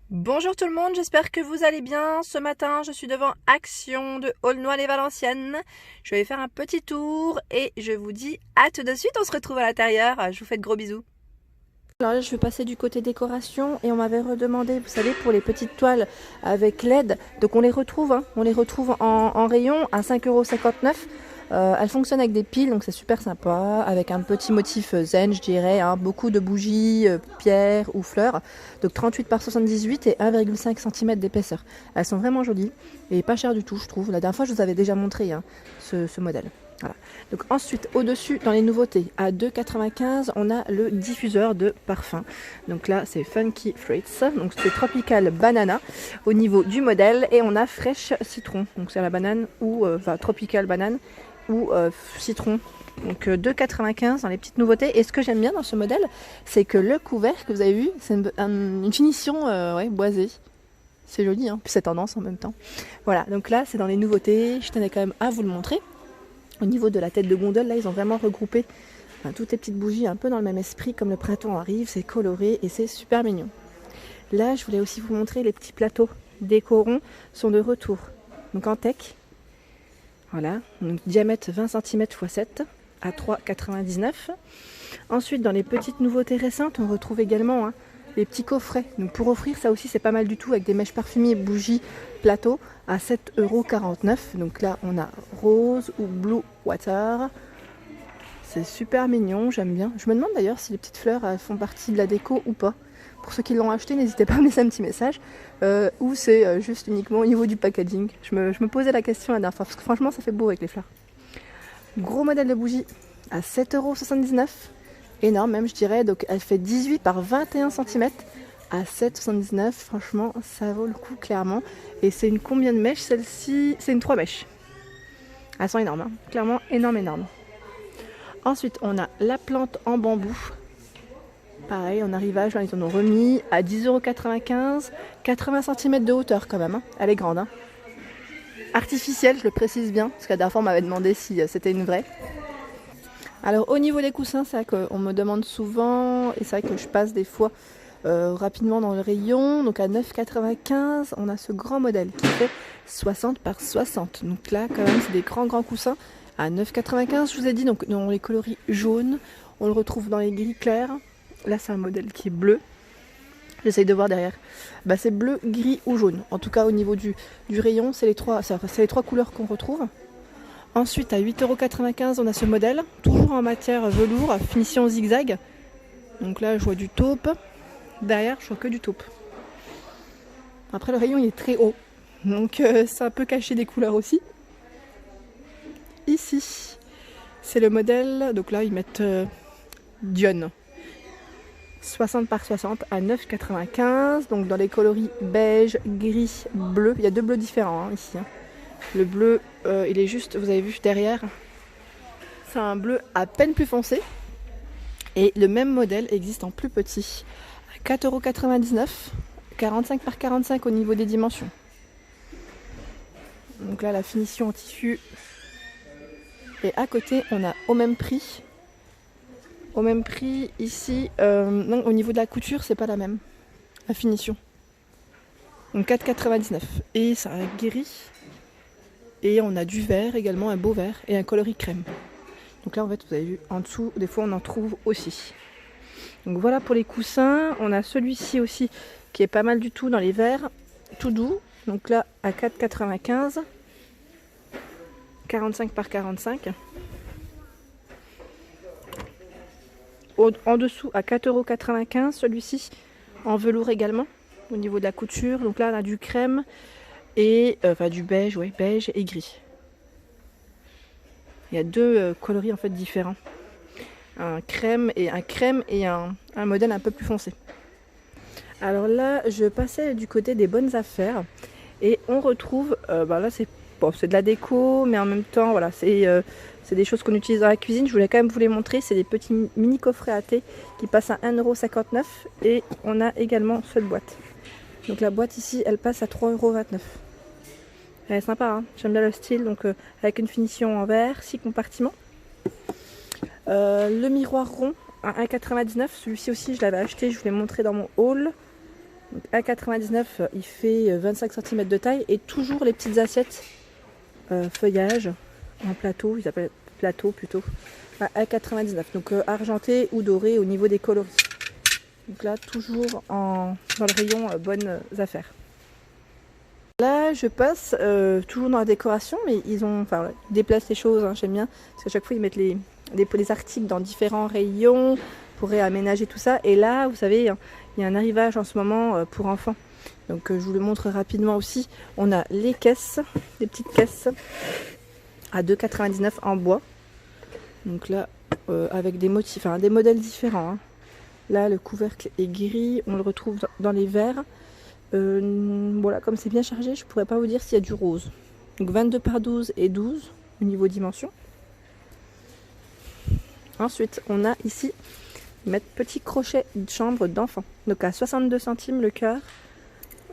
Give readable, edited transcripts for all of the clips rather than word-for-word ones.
Bonjour tout le monde, j'espère que vous allez bien. Ce matin, je suis devant Action de Aulnoy-les-Valenciennes. Je vais faire un petit tour et je vous dis à tout de suite. On se retrouve à l'intérieur. Je vous fais de gros bisous. Alors là, je vais passer du côté décoration et on m'avait redemandé, vous savez, pour les petites toiles avec LED. Donc on les retrouve, en rayon à 5,59 €. Elles fonctionnent avec des piles, donc c'est super sympa, avec un petit motif zen, je dirais, beaucoup de bougies, pierres ou fleurs. Donc 38 par 78 et 1,5 cm d'épaisseur. Elles sont vraiment jolies et pas chères du tout, je trouve. La dernière fois, je vous avais déjà montré ce modèle. Voilà. Donc ensuite, au-dessus, dans les nouveautés, à 2,95 €, on a le diffuseur de parfum. Donc là, c'est Funky Fruits. Donc c'est Tropical Banana au niveau du modèle. Et on a Fresh Citron. Donc c'est la banane ou Tropical Banane ou citron. Donc 2,95 € dans les petites nouveautés. Et ce que j'aime bien dans ce modèle, c'est que le couvercle, vous avez vu, c'est une finition boisée. C'est joli, puis c'est tendance en même temps. Voilà, donc là, c'est dans les nouveautés. Je tenais quand même à vous le montrer. Au niveau de la tête de gondole, là, ils ont vraiment regroupé toutes les petites bougies un peu dans le même esprit. Comme le printemps arrive, c'est coloré et c'est super mignon. Là, je voulais aussi vous montrer les petits plateaux décorons sont de retour. Donc en teck. Voilà, donc diamètre 20 cm x 7 à 3,99 €. Ensuite, dans les petites nouveautés récentes, on retrouve également les petits coffrets. Donc pour offrir, ça aussi c'est pas mal du tout, avec des mèches parfumées, bougies, plateaux à 7,49 €. Donc là, on a rose ou blue water. C'est super mignon, j'aime bien. Je me demande d'ailleurs si les petites fleurs font partie de la déco ou pas. Pour ceux qui l'ont acheté, n'hésitez pas à me laisser un petit message. Ou c'est juste uniquement au niveau du packaging. Je me posais la question la dernière fois, parce que franchement, ça fait beau avec les fleurs. Gros modèle de bougie à 7,79 €. Énorme même, je dirais. Donc elle fait 18 par 21 cm à 7,79 €. Franchement, ça vaut le coup clairement. Et c'est une combien de mèches celle-ci? C'est une 3 mèches. Elles sont énormes, clairement énorme. Ensuite, on a la plante en bambou. Pareil, en arrivage, ils en ont remis à 10,95 €. 80 cm de hauteur quand même. Elle est grande. Artificielle, je le précise bien, parce que la dernière fois on m'avait demandé si c'était une vraie. Alors au niveau des coussins, c'est vrai qu'on me demande souvent, et c'est vrai que je passe des fois rapidement dans le rayon. Donc à 9,95 €, on a ce grand modèle qui fait 60 par 60. Donc là, quand même, c'est des grands coussins. À 9,95 €, je vous ai dit, donc dans les coloris jaunes, on le retrouve dans les gris clairs. Là, c'est un modèle qui est bleu. J'essaye de voir derrière. C'est bleu, gris ou jaune. En tout cas, au niveau du rayon, c'est les trois couleurs qu'on retrouve. Ensuite, à 8,95 €, on a ce modèle, toujours en matière velours, finition zigzag. Donc là, je vois du taupe. Derrière, je vois que du taupe. Après, le rayon, il est très haut. Donc, ça peut cacher des couleurs aussi. Ici, c'est le modèle. Donc là, ils mettent Dion. 60 par 60 à 9,95 €. Donc dans les coloris beige, gris, bleu. Il y a deux bleus différents ici. Le bleu, il est juste, vous avez vu derrière, c'est un bleu à peine plus foncé. Et le même modèle existe en plus petit. À 4,99 €. 45 par 45 au niveau des dimensions. Donc là, la finition en tissu. Et à côté, on a au même prix. Au même prix ici, non, au niveau de la couture, c'est pas la même, la finition. Donc 4,99 €. Et c'est un gris. Et on a du vert également, un beau vert et un coloris crème. Donc là, en fait, vous avez vu, en dessous, des fois, on en trouve aussi. Donc voilà pour les coussins. On a celui-ci qui est pas mal du tout dans les verts, tout doux. Donc là, à 4,95 €. 45 par 45. En dessous, à 4,95 €, celui-ci en velours également, au niveau de la couture. Donc là, on a du crème et du beige, beige et gris. Il y a deux coloris en fait différents. Un crème et un modèle un peu plus foncé. Alors là, je passais du côté des bonnes affaires et on retrouve, là c'est de la déco, mais en même temps, voilà, c'est des choses qu'on utilise dans la cuisine. Je voulais quand même vous les montrer. C'est des petits mini coffrets à thé qui passent à 1,59 € et on a également cette boîte. Donc la boîte ici, elle passe à 3,29 €. Elle est sympa, j'aime bien le style, donc avec une finition en verre, 6 compartiments. Le miroir rond à 1,99 €, celui-ci aussi je l'avais acheté, je vous l'ai montré dans mon haul. Donc à 99, il fait 25 cm de taille et toujours les petites assiettes feuillage en plateau, ils appellent plateau plutôt, à 99. Donc argenté ou doré au niveau des coloris. Donc là, toujours dans le rayon bonnes affaires. Là, je passe toujours dans la décoration, mais ils déplacent les choses, hein, j'aime bien, parce qu'à chaque fois, ils mettent les articles dans différents rayons pour réaménager tout ça. Et là, vous savez, il y a un arrivage en ce moment pour enfants. Donc, je vous le montre rapidement aussi. On a les caisses, des petites caisses à 2,99 € en bois. Donc là, avec des motifs, des modèles différents. Hein. Là, le couvercle est gris, on le retrouve dans les verres. Voilà, comme c'est bien chargé, je pourrais pas vous dire s'il y a du rose. Donc 22 par 12 et 12 au niveau dimension. Ensuite, on a ici mettre petit crochet de chambre d'enfant. Donc à 62 centimes le cœur,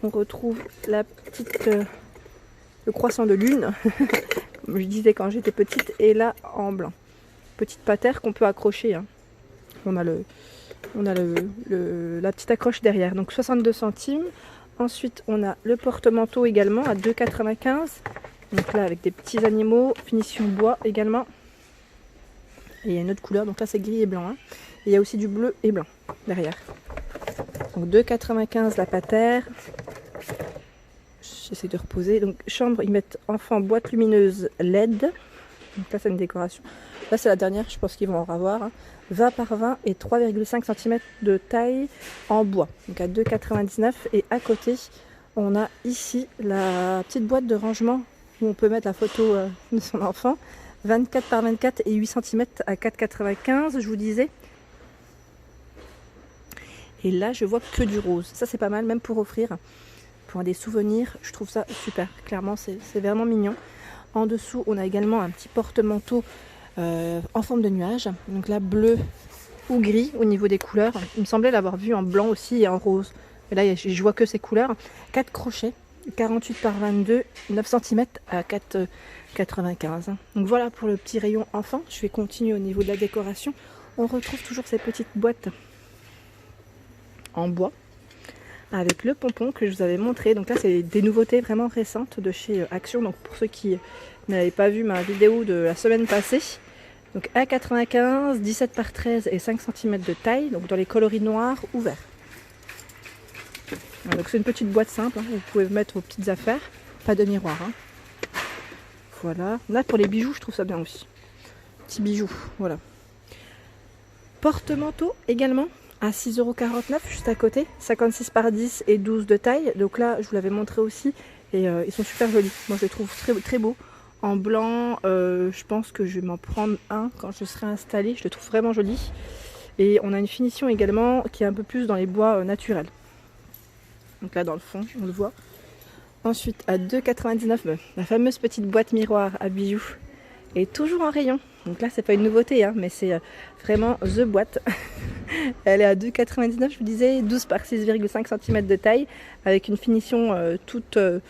on retrouve la petite le croissant de lune, comme je disais quand j'étais petite, et là en blanc. Petite patère qu'on peut accrocher. Hein. On a la petite accroche derrière. Donc 62 centimes. Ensuite, on a le porte-manteau également à 2,95 €. Donc là, avec des petits animaux, finition bois également. Et il y a une autre couleur, donc là c'est gris et blanc. Hein. Et il y a aussi du bleu et blanc derrière. Donc 2,95 € la patère. J'essaie de reposer. Donc chambre, ils mettent enfant boîte lumineuse LED. Donc là c'est une décoration. Là c'est la dernière, je pense qu'ils vont en avoir. Hein. 20 par 20 et 3,5 cm de taille en bois. Donc à 2,99 €. Et à côté, on a ici la petite boîte de rangement où on peut mettre la photo de son enfant. 24 par 24 et 8 cm à 4,95 €, je vous disais. Et là, je vois que du rose. Ça, c'est pas mal, même pour offrir. Pour des souvenirs, je trouve ça super. Clairement, c'est vraiment mignon. En dessous, on a également un petit porte-manteau en forme de nuage. Donc là, bleu ou gris au niveau des couleurs. Il me semblait l'avoir vu en blanc aussi et en rose. Et là, je vois que ces couleurs. 4 crochets, 48 par 22, 9 cm à 4,95 €. Donc voilà pour le petit rayon enfant. Je vais continuer au niveau de la décoration. On retrouve toujours ces petites boîtes en bois avec le pompon que je vous avais montré. Donc là, c'est des nouveautés vraiment récentes de chez Action. Donc pour ceux qui n'avaient pas vu ma vidéo de la semaine passée, donc à 95, 17 par 13 et 5 cm de taille, donc dans les coloris noirs ou verts. Donc c'est une petite boîte simple, hein, vous pouvez mettre vos petites affaires, pas de miroir. Hein. Voilà, là pour les bijoux, je trouve ça bien aussi. Petits bijoux, voilà. Porte-manteau également à 6,49 € juste à côté, 56 par 10 et 12 de taille. Donc là, je vous l'avais montré aussi et ils sont super jolis. Moi, je les trouve très, très beaux. En blanc, je pense que je vais m'en prendre un quand je serai installée. Je le trouve vraiment joli. Et on a une finition également qui est un peu plus dans les bois naturels. Donc là, dans le fond, on le voit. Ensuite, à 2,99 €, la fameuse petite boîte miroir à bijoux est toujours en rayon. Donc là, c'est pas une nouveauté, hein, mais c'est vraiment the boîte. Elle est à 2,99 €, je vous disais, 12 par 6,5 cm de taille, avec une finition toute, je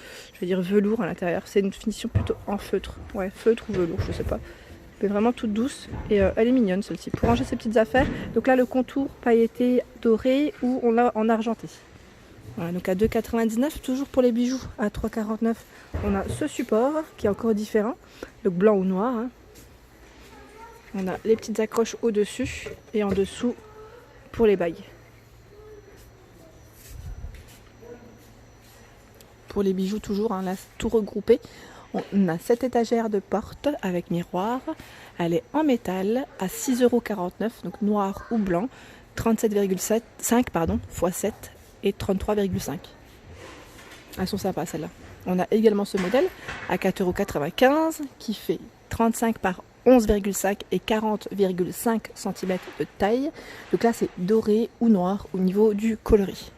vais dire velours à l'intérieur. C'est une finition plutôt en feutre. Ouais, feutre ou velours, je sais pas. Mais vraiment toute douce. Et elle est mignonne, celle-ci. Pour ranger ses petites affaires. Donc là, le contour pailleté doré ou on l'a en argenté. Voilà, donc à 2,99 €, toujours pour les bijoux. À 3,49 €, on a ce support qui est encore différent. Le blanc ou noir. Hein. On a les petites accroches au-dessus et en dessous pour les bagues. Pour les bijoux toujours, hein, là tout regroupé. On a cette étagère de porte avec miroir. Elle est en métal à 6,49 €, donc noir ou blanc. 37,5 x 7 et 33,5 €. Elles sont sympas celles-là. On a également ce modèle à 4,95 € qui fait 35 par 11,5 et 40,5 cm de taille. Donc là, c'est doré ou noir au niveau du coloris.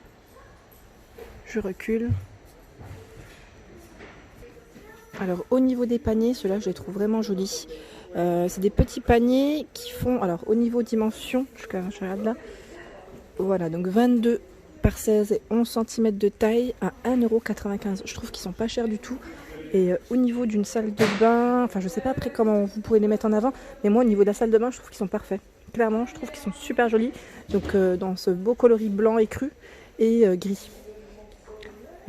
Je recule. Alors, au niveau des paniers, ceux-là, je les trouve vraiment jolis. C'est des petits paniers qui font, alors au niveau dimension, je regarde là. Voilà, donc 22 par 16 et 11 cm de taille à 1,95 €. Je trouve qu'ils sont pas chers du tout. Et au niveau d'une salle de bain, enfin je sais pas après comment vous pourrez les mettre en avant, mais moi au niveau de la salle de bain, je trouve qu'ils sont parfaits. Clairement, je trouve qu'ils sont super jolis. Donc dans ce beau coloris blanc écru et gris.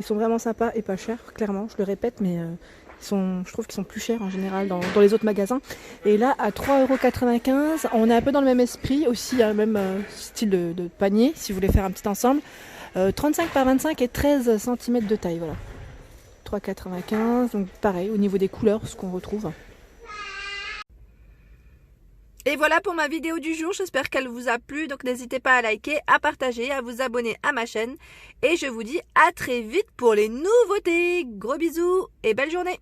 Ils sont vraiment sympas et pas chers, clairement, je le répète, mais je trouve qu'ils sont plus chers en général dans les autres magasins. Et là, à 3,95 €, on est un peu dans le même esprit, aussi un même style de panier, si vous voulez faire un petit ensemble. 35 par 25 et 13 cm de taille, voilà. 3,95 €, donc pareil, au niveau des couleurs, ce qu'on retrouve. Et voilà pour ma vidéo du jour, j'espère qu'elle vous a plu, donc n'hésitez pas à liker, à partager, à vous abonner à ma chaîne. Et je vous dis à très vite pour les nouveautés. Gros bisous et belle journée.